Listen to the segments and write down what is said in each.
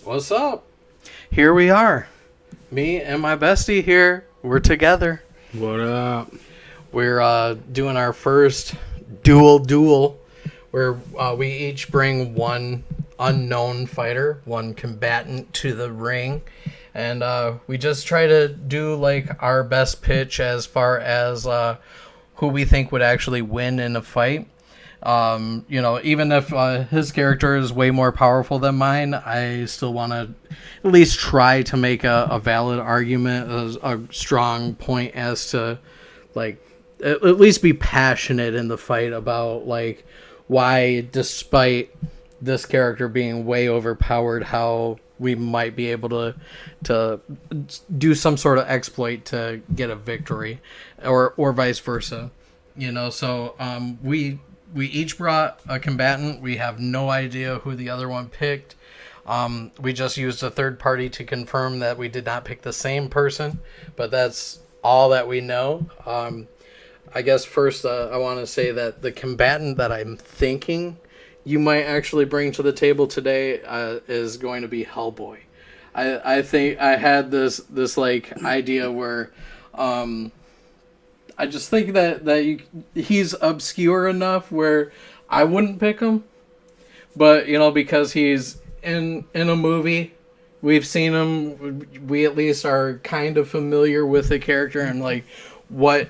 What's up? Here we are. Me and my bestie here. We're together. What up? We're doing our first duel where we each bring one unknown fighter, one combatant to the ring. And we just try to do like our best pitch as far as who we think would actually win in a fight. Even if his character is way more powerful than mine, I still want to at least try to make a valid argument, a strong point as to, like, at least be passionate in the fight about, like, why, despite this character being way overpowered, how we might be able to do some sort of exploit to get a victory, or vice versa. So we each brought a combatant. We have no idea who the other one picked. We just used a third party to confirm that we did not pick the same person, but that's all that we know. I guess first I want to say that the combatant that I'm thinking you might actually bring to the table today is going to be Hellboy. I think I had this like idea where I just think that he's obscure enough where I wouldn't pick him, but because he's in a movie, we've seen him. We at least are kind of familiar with the character and like what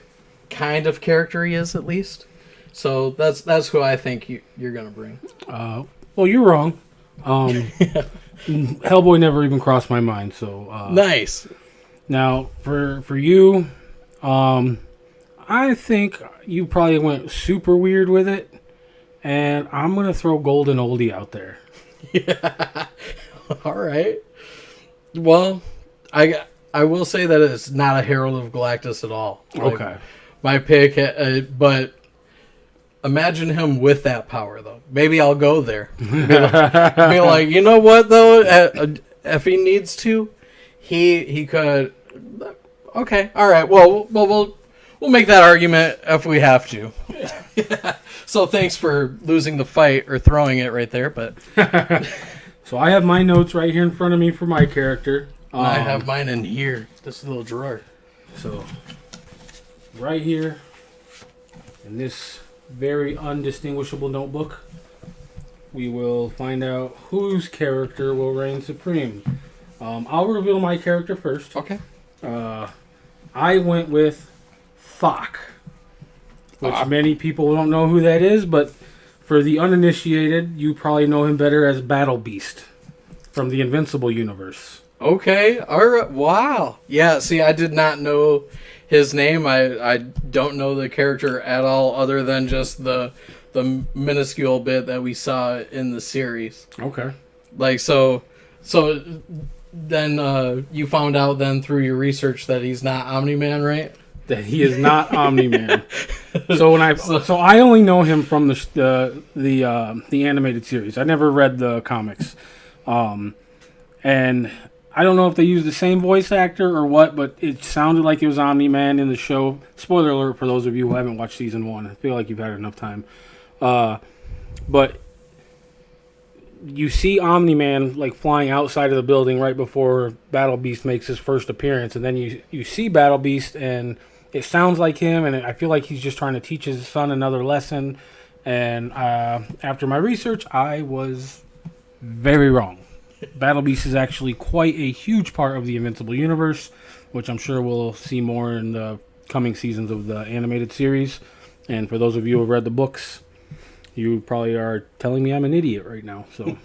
kind of character he is at least. So that's who I think you're gonna bring. Well, you're wrong. Hellboy never even crossed my mind. So nice. Now for you, I think you probably went super weird with it, and I'm gonna throw Golden Oldie out there. Yeah. All right. Well, I will say that it's not a Herald of Galactus at all. Like, okay. My pick, but imagine him with that power, though. Maybe I'll go there. Be like, you know what, though? If he needs to, he could. Okay, all right. Well, we'll make that argument if we have to. Yeah. So thanks for losing the fight or throwing it right there, but. So I have my notes right here in front of me for my character. I have mine in here, this little drawer. So right here in this very undistinguishable notebook, we will find out whose character will reign supreme. I'll reveal my character first. Okay. I went with Thok, which many people don't know who that is, but for the uninitiated, you probably know him better as Battle Beast from the Invincible universe. Okay. All right. Wow. Yeah. See, I did not know his name. I don't know the character at all, other than just the minuscule bit that we saw in the series. Okay. Like so then you found out then through your research that he's not Omni-Man, right? That he is not Omni-Man. So I only know him from the animated series. I never read the comics, and I don't know if they used the same voice actor or what, but it sounded like it was Omni-Man in the show. Spoiler alert for those of you who haven't watched season 1. I feel like you've had enough time. But you see Omni-Man like flying outside of the building right before Battle Beast makes his first appearance, and then you see Battle Beast, and it sounds like him, and I feel like he's just trying to teach his son another lesson. And after my research, I was very wrong. Battle Beast is actually quite a huge part of the Invincible universe, which I'm sure we'll see more in the coming seasons of the animated series. And for those of you who have read the books, you probably are telling me I'm an idiot right now. So,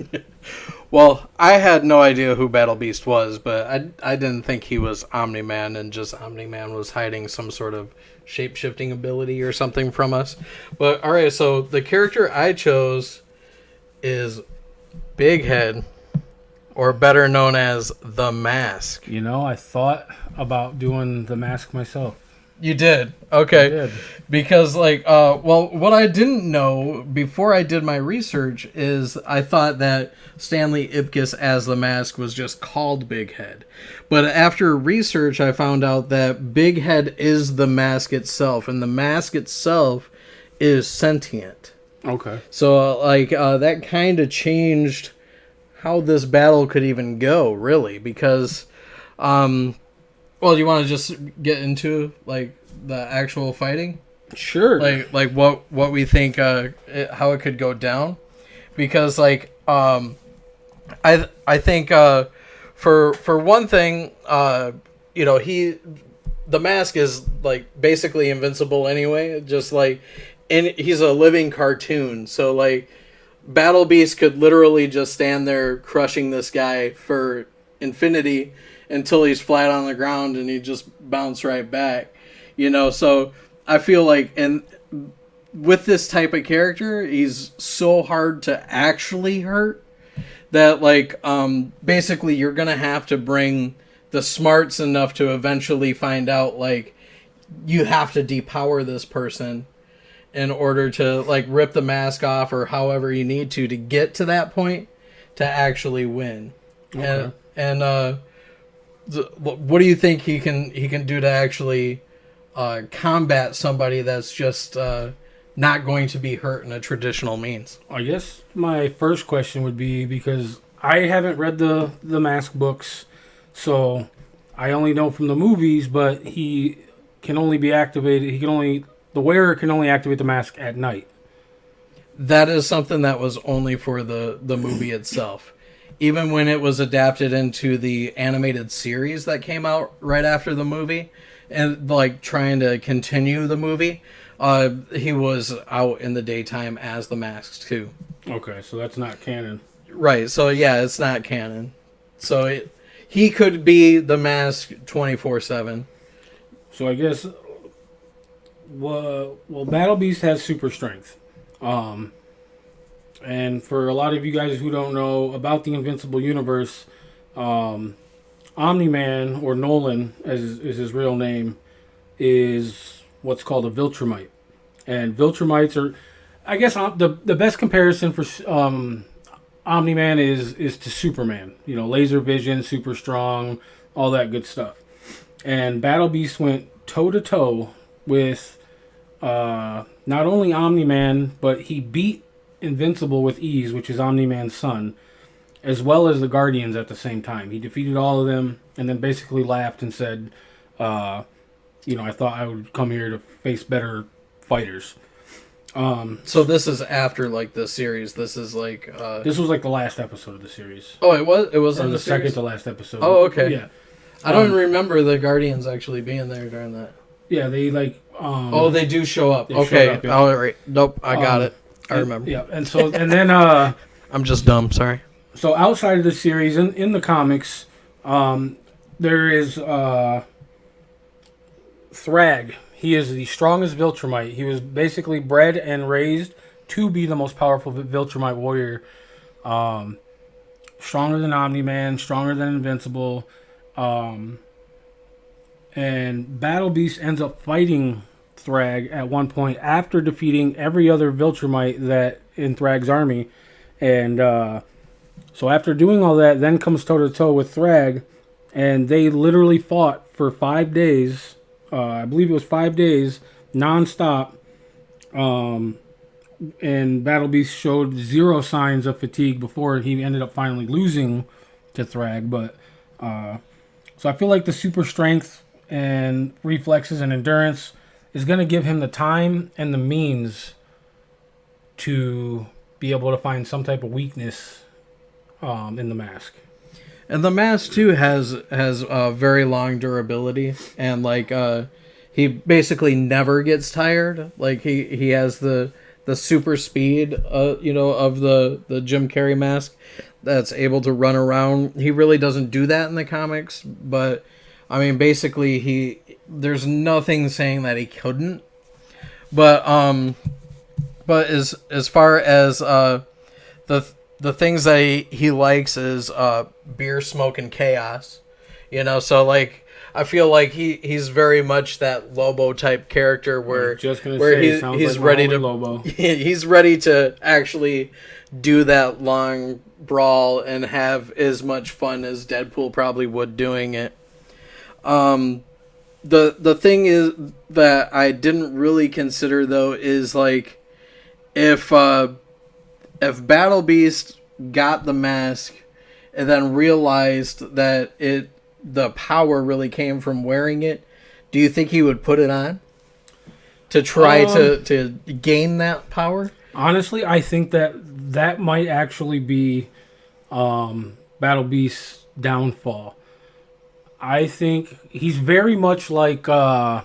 well, I had no idea who Battle Beast was, but I didn't think he was Omni-Man, and just Omni-Man was hiding some sort of shape-shifting ability or something from us. But all right, so the character I chose is Big Head, or better known as The Mask. I thought about doing The Mask myself. You did? Okay. I did. Because, what I didn't know before I did my research is I thought that Stanley Ipkiss as the Mask was just called Big Head. But after research, I found out that Big Head is the Mask itself, and the Mask itself is sentient. Okay. So, that kind of changed this battle could even go, really, because, well, you want to just get into like the actual fighting, Sure. like what we think, how it could go down, because like I think for one thing, the mask is like basically invincible anyway, just like, and he's a living cartoon, so like Battle Beast could literally just stand there crushing this guy for infinity until he's flat on the ground and he just bounce right back, so I feel like, and with this type of character, he's so hard to actually hurt that like basically you're gonna have to bring the smarts enough to eventually find out like you have to depower this person in order to like rip the mask off or however you need to get to that point to actually win. Okay. And what do you think he can do to actually combat somebody that's just not going to be hurt in a traditional means? I guess my first question would be, because I haven't read the Mask books, so I only know from the movies, but he can only be activated, the wearer can only activate the mask at night. That is something that was only for the movie itself. Even when it was adapted into the animated series that came out right after the movie, and like trying to continue the movie, he was out in the daytime as the Mask too. Okay, so that's not canon. Right, so yeah, it's not canon. So he could be the Mask 24/7. So I guess, well, Battle Beast has super strength. And for a lot of you guys who don't know about the Invincible universe, Omni-Man, or Nolan, as is his real name, is what's called a Viltrumite. And Viltrumites are, I guess, the best comparison for Omni-Man is to Superman. Laser vision, super strong, all that good stuff. And Battle Beast went toe-to-toe with not only Omni-Man, but he beat Invincible with ease, which is Omni-Man's son, as well as the Guardians at the same time. He defeated all of them and then basically laughed and said, I thought I would come here to face better fighters. So this is after like the series. This is like this was like the last episode of the series. Oh, it was in the second to last episode. Oh, okay. Yeah. I don't remember the Guardians actually being there during that. Yeah, they like. Oh, they do show up. Okay. Up, yeah. All right. Nope, I got it. I remember. Yeah, and then I'm just dumb. Sorry. So outside of the series, in the comics, there is Thrag. He is the strongest Viltrumite. He was basically bred and raised to be the most powerful Viltrumite warrior. Stronger than Omni-Man, stronger than Invincible. And Battle Beast ends up fighting Thrag at one point after defeating every other Viltrumite that in Thrag's army. And so after doing all that, then comes toe-to-toe with Thrag. And they literally fought for 5 days. I believe it was 5 days, non-stop. And Battle Beast showed zero signs of fatigue before he ended up finally losing to Thrag. But so I feel like the super strength and reflexes and endurance is going to give him the time and the means to be able to find some type of weakness in the mask. And the mask too has very long durability, and like he basically never gets tired. Like he has the super speed of the Jim Carrey mask that's able to run around. He really doesn't do that in the comics, but I mean basically there's nothing saying that he couldn't. But as far as the things that he likes is beer, smoke, and chaos. So like I feel like he's very much that Lobo type character where he's like ready to Lobo. He's ready to actually do that long brawl and have as much fun as Deadpool probably would doing it. The thing is that I didn't really consider though is like if Battle Beast got the mask and then realized that the power really came from wearing it, do you think he would put it on to try to gain that power? Honestly, I think that might actually be Battle Beast's downfall. I think he's very much like Vegeta,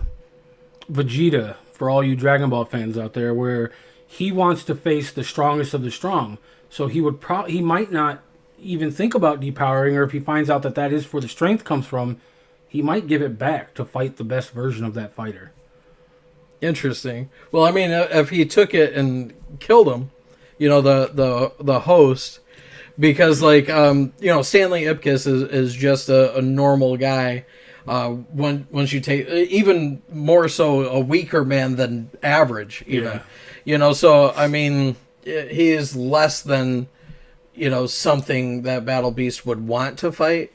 for all you Dragon Ball fans out there, where he wants to face the strongest of the strong. So he might not even think about depowering, or if he finds out that is where the strength comes from, he might give it back to fight the best version of that fighter. Interesting. Well, I mean, if he took it and killed him, the host, because Stanley Ipkiss is just a normal guy. Once you take, even more so, a weaker man than average, even. Yeah. So I mean, he is less than something that Battle Beast would want to fight.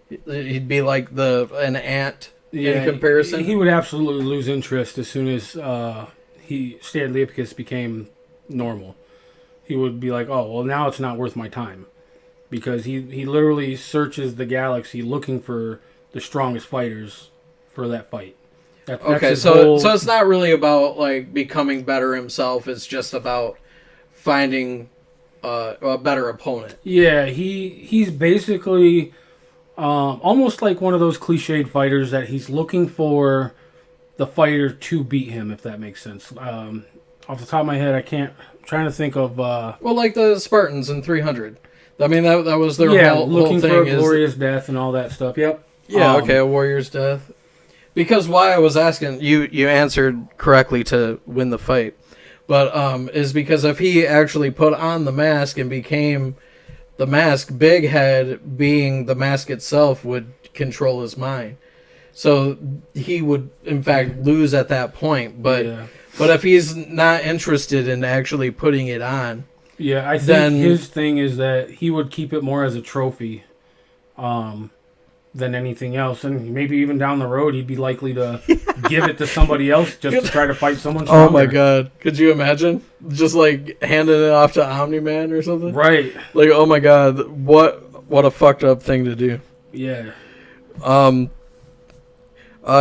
He'd be like an ant. In comparison, he would absolutely lose interest as soon as Stanley Ipkiss became normal. He would be like, "Oh, well, now it's not worth my time," because he literally searches the galaxy looking for the strongest fighters for that fight. So it's not really about like becoming better himself. It's just about finding a better opponent. Yeah, he's basically. Almost like one of those cliched fighters that he's looking for the fighter to beat him, if that makes sense. Off the top of my head, I'm trying to think of... like the Spartans in 300. I mean, that was their whole looking thing. For a glorious death and all that stuff. Yep. Yeah, a warrior's death. Because why I was asking, you answered correctly to win the fight. But is because if he actually put on the mask and became... the mask, Big Head, being the mask itself, would control his mind. So he would, in fact, lose at that point. But if he's not interested in actually putting it on... Yeah, I think his thing is that he would keep it more as a trophy than anything else. And maybe even down the road, he'd be likely to give it to somebody else just to try to fight someone stronger. Oh my god. Could you imagine? Just like handing it off to Omni-Man or something? Right. Like, oh my god, what a fucked up thing to do. Yeah.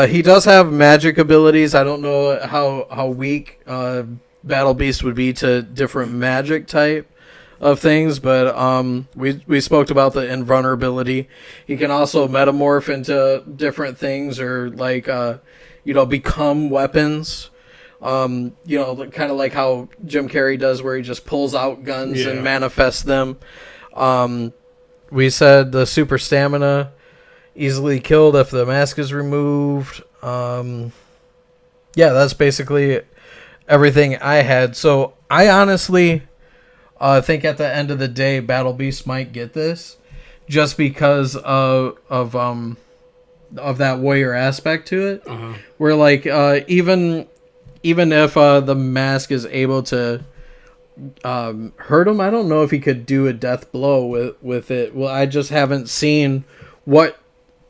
He does have magic abilities. I don't know how weak Battle Beast would be to different magic type of things, but we spoke about the invulnerability. He can also metamorph into different things, or like become weapons. Kind of like how Jim Carrey does, where he just pulls out guns and manifests them. We said the super stamina, easily killed if the mask is removed. That's basically everything I had. So I honestly think at the end of the day, Battle Beast might get this, just because of that warrior aspect to it. Where like even if the mask is able to hurt him, I don't know if he could do a death blow with it. Well, I just haven't seen what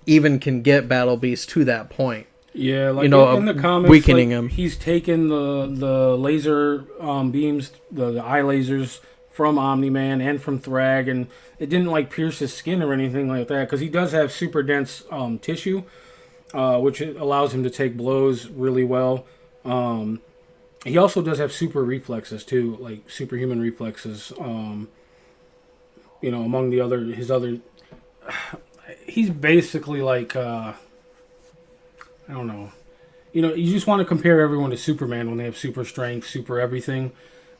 even can get Battle Beast to that point. Yeah, like in the comics, weakening him. He's taken the laser beams, the eye lasers from Omni-Man and from Thrag, and it didn't like pierce his skin or anything like that, because he does have super dense tissue, which allows him to take blows really well. He also does have super reflexes too, like superhuman reflexes. Among his other, he's basically like I don't know. You just want to compare everyone to Superman when they have super strength, super everything,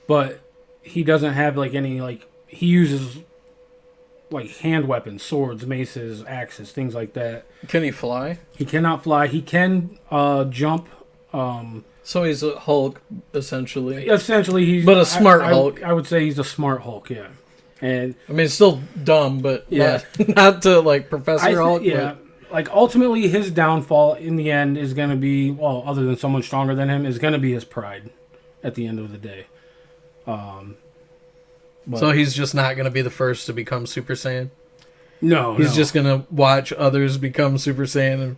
but he doesn't have like any he uses like hand weapons, swords, maces, axes, things like that. Can he fly? He cannot fly. He can jump. So he's a Hulk, essentially. Essentially, he's... But a smart Hulk. I would say he's a smart Hulk, yeah. And I mean, it's still dumb, but not to, like, Professor Hulk. Yeah. Like, ultimately, his downfall in the end is going to be... Well, other than someone stronger than him, is going to be his pride at the end of the day. So he's just not going to be the first to become Super Saiyan? No, He's just going to watch others become Super Saiyan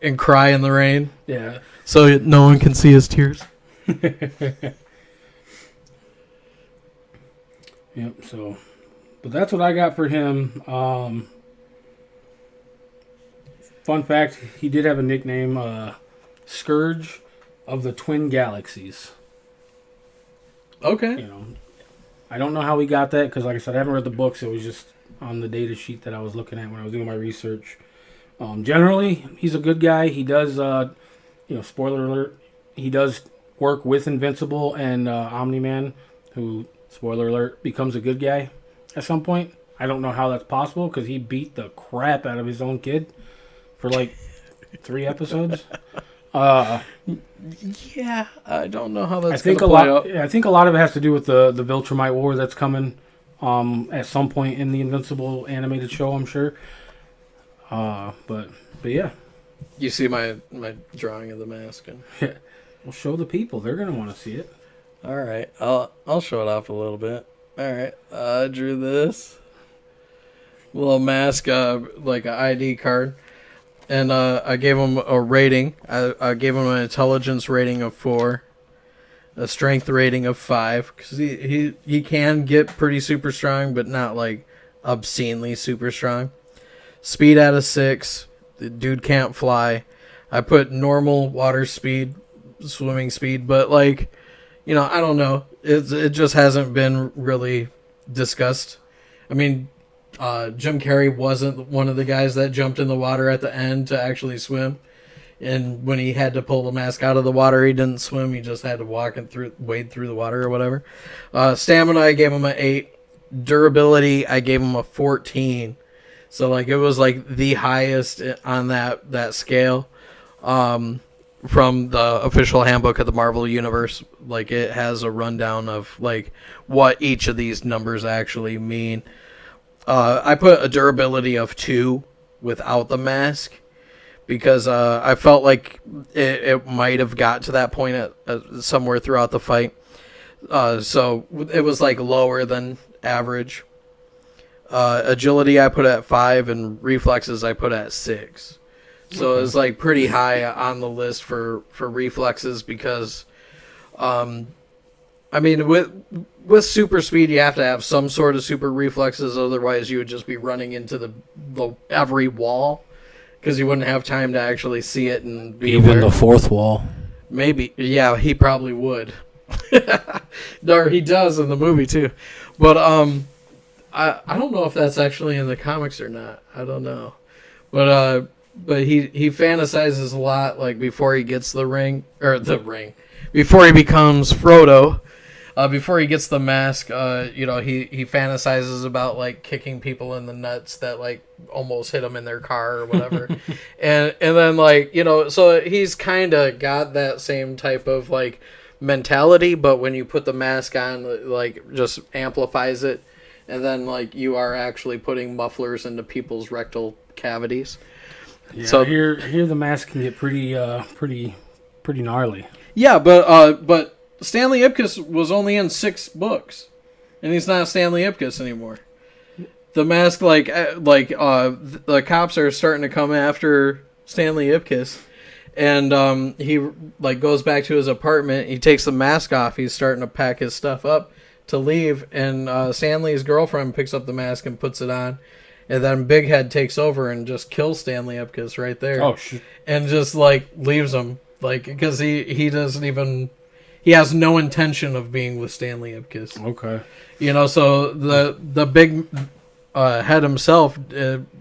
and cry in the rain? Yeah. So no one can see his tears? Yep, so But that's what I got for him. Fun fact, he did have a nickname, Scourge of the Twin Galaxies. Okay. I don't know how he got that because, like I said, I haven't read the books. It was just on the data sheet that I was looking at when I was doing my research. Generally, he's a good guy. He does, spoiler alert, he does work with Invincible and Omni-Man, who, spoiler alert, becomes a good guy at some point. I don't know how that's possible because he beat the crap out of his own kid for like 3 episodes. Yeah, I don't know how that's going to play out. I think a lot of it has to do with the Viltrumite War that's coming at some point in the Invincible animated show, I'm sure. But yeah. You see my drawing of the mask? And... We'll show the people. They're going to want to see it. All right. I'll show it off a little bit. All right. I drew this little mask, like an ID card. And I gave him a rating. I gave him an intelligence rating of 4, a strength rating of 5, because he can get pretty super strong, but not like obscenely super strong. Speed out of 6. The dude can't fly. I put normal water speed, swimming speed, but like, I don't know. It just hasn't been really discussed. I mean, Jim Carrey wasn't one of the guys that jumped in the water at the end to actually swim. And when he had to pull the mask out of the water, he didn't swim. He just had to wade through the water or whatever. Stamina, I gave him an 8. Durability, I gave him a 14. So like it was like the highest on that scale. From the official handbook of the Marvel Universe, like it has a rundown of like what each of these numbers actually mean. I put a durability of 2 without the mask because I felt like it might have got to that point at somewhere throughout the fight. So it was like lower than average. Agility I put at 5 and reflexes I put at 6. So it was like pretty high on the list for reflexes because, I mean, with super speed, you have to have some sort of super reflexes. Otherwise, you would just be running into the every wall because you wouldn't have time to actually see it and be even aware. The fourth wall. Maybe, yeah, he probably would. Or he does in the movie too. But I don't know if that's actually in the comics or not. I don't know, but he fantasizes a lot, like before he gets the ring, before he becomes Frodo, before he gets the mask, he fantasizes about like kicking people in the nuts that like almost hit him in their car or whatever, and then like so he's kind of got that same type of like mentality, but when you put the mask on, like just amplifies it, and then like you are actually putting mufflers into people's rectal cavities. Yeah, so here the mask can get pretty gnarly. Yeah, but Stanley Ipkiss was only in 6 books, and he's not Stanley Ipkiss anymore. The mask, the cops are starting to come after Stanley Ipkiss, and he like goes back to his apartment. He takes the mask off. He's starting to pack his stuff up to leave, and Stanley's girlfriend picks up the mask and puts it on. And then Big Head takes over and just kills Stanley Ipkiss right there. Oh, shit. And just, like, leaves him. Like, because he doesn't even... He has no intention of being with Stanley Ipkiss. Okay. So the Big Head himself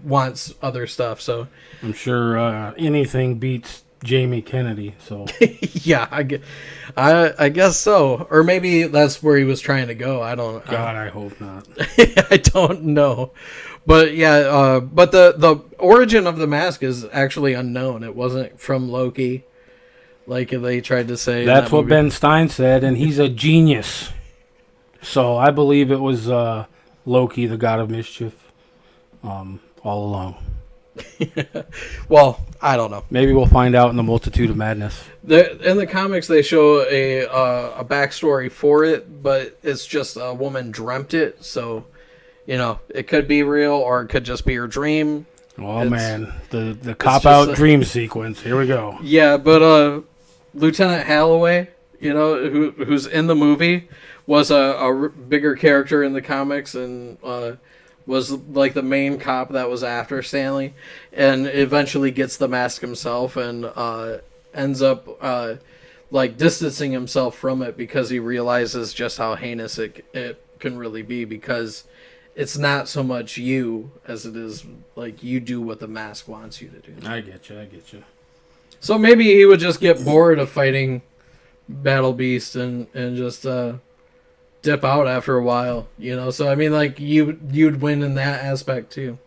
wants other stuff, so... I'm sure anything beats Jamie Kennedy, so... Yeah, I guess so. Or maybe that's where he was trying to go. I don't... God, I hope not. I don't know. But yeah, but the origin of the mask is actually unknown. It wasn't from Loki, like they tried to say. That's what Ben Stein said, and he's a genius. So I believe it was Loki, the god of mischief, all along. Well, I don't know. Maybe we'll find out in the Multitude of Madness. In the comics, they show a backstory for it, but it's just a woman dreamt it, so... it could be real or it could just be her dream. Oh, man. The cop-out dream sequence. Here we go. Yeah, but Lieutenant Holloway, who's in the movie, was a bigger character in the comics and was like the main cop that was after Stanley, and eventually gets the mask himself and ends up like distancing himself from it because he realizes just how heinous it can really be, because it's not so much you as it is like you do what the mask wants you to do. I get you. So maybe he would just get bored of fighting Battle Beast and just dip out after a while, So I mean, like you'd win in that aspect too.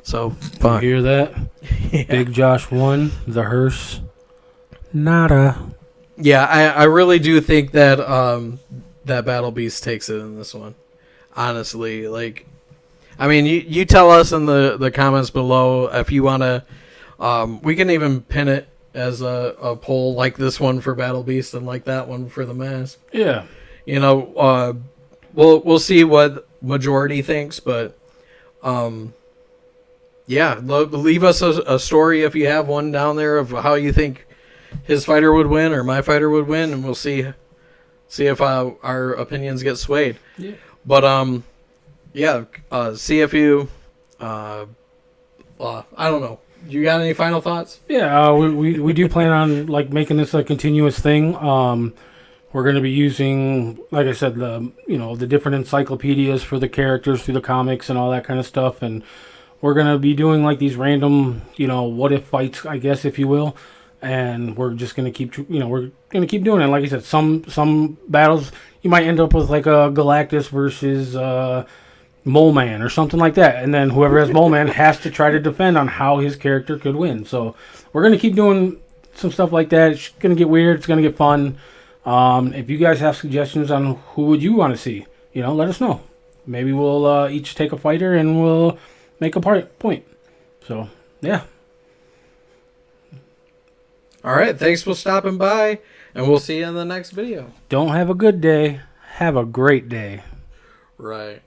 So fun. You hear that? Yeah. Big Josh won. The Hearse, nada. Yeah, I really do think that that Battle Beast takes it in this one. Honestly, like, I mean, you tell us in the comments below if you want to. We can even pin it as a poll, like this one for Battle Beast and like that one for the mask. Yeah. We'll see what majority thinks, but yeah, leave us a story if you have one down there of how you think his fighter would win or my fighter would win, and we'll see if our opinions get swayed. Yeah. But see if you I don't know. You got any final thoughts? Yeah, we do plan on like making this a continuous thing. We're going to be using, like I said, the different encyclopedias for the characters through the comics and all that kind of stuff, and we're going to be doing like these random, what if fights, I guess, if you will, and we're just going to keep, we're going to keep doing it. Like I said, some battles you might end up with like a Galactus versus Mole Man or something like that, and then whoever has Mole Man has to try to defend on how his character could win. So we're going to keep doing some stuff like that. It's going to get weird. It's going to get fun. If you guys have suggestions on who would you want to see, let us know. Maybe we'll each take a fighter and we'll make a point. So, yeah. All right. Thanks for stopping by, and we'll see you in the next video. Don't have a good day. Have a great day. Right.